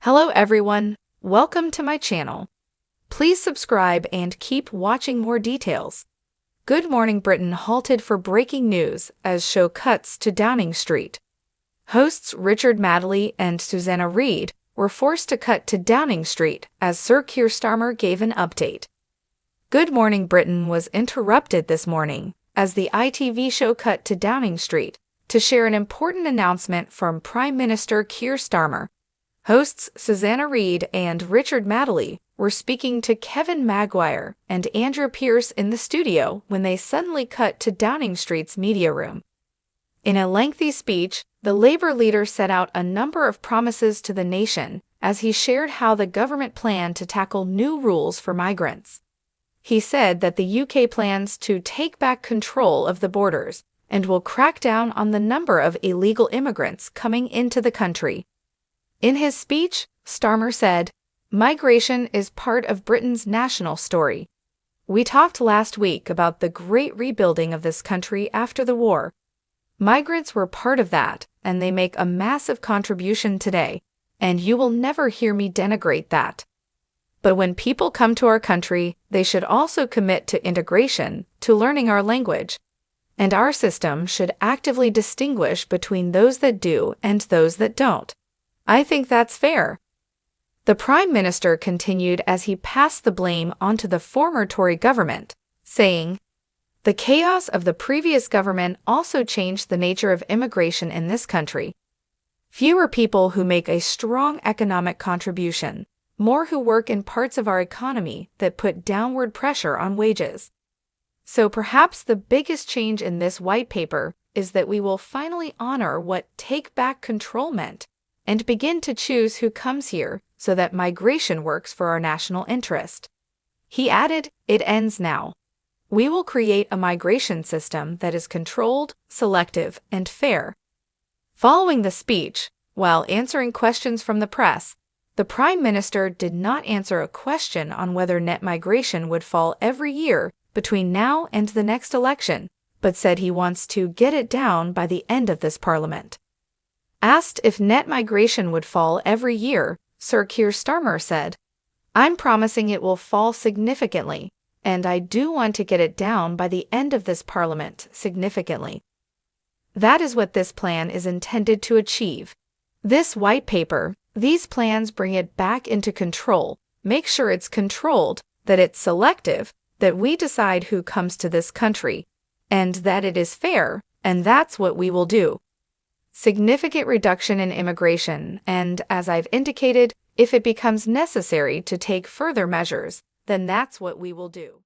Hello everyone, welcome to my channel. Please subscribe and keep watching more details. Good Morning Britain halted for breaking news as show cuts to Downing Street. Hosts Richard Madeley and Susanna Reid were forced to cut to Downing Street as Sir Keir Starmer gave an update. Good Morning Britain was interrupted this morning as the ITV show cut to Downing Street to share an important announcement from Prime Minister Keir Starmer. Hosts Susanna Reid and Richard Madeley were speaking to Kevin Maguire and Andrew Pierce in the studio when they suddenly cut to Downing Street's media room. In a lengthy speech, the Labour leader set out a number of promises to the nation as he shared how the government planned to tackle new rules for migrants. He said that the UK plans to take back control of the borders and will crack down on the number of illegal immigrants coming into the country. In his speech, Starmer said, "Migration is part of Britain's national story. We talked last week about the great rebuilding of this country after the war. Migrants were part of that, and they make a massive contribution today, and you will never hear me denigrate that. But when people come to our country, they should also commit to integration, to learning our language. And our system should actively distinguish between those that do and those that don't. I think that's fair." The Prime Minister continued as he passed the blame onto the former Tory government, saying, "The chaos of the previous government also changed the nature of immigration in this country. Fewer people who make a strong economic contribution, more who work in parts of our economy that put downward pressure on wages. So perhaps the biggest change in this white paper is that we will finally honor what take back control meant and begin to choose who comes here so that migration works for our national interest." He added, "It ends now. We will create a migration system that is controlled, selective, and fair." Following the speech, while answering questions from the press, the Prime Minister did not answer a question on whether net migration would fall every year between now and the next election, but said he wants to get it down by the end of this Parliament. Asked if net migration would fall every year, Sir Keir Starmer said, "I'm promising it will fall significantly, and I do want to get it down by the end of this Parliament significantly. That is what this plan is intended to achieve. This white paper, these plans bring it back into control, make sure it's controlled, that it's selective, that we decide who comes to this country, and that it is fair, and that's what we will do. Significant reduction in immigration, and as I've indicated, if it becomes necessary to take further measures, then that's what we will do."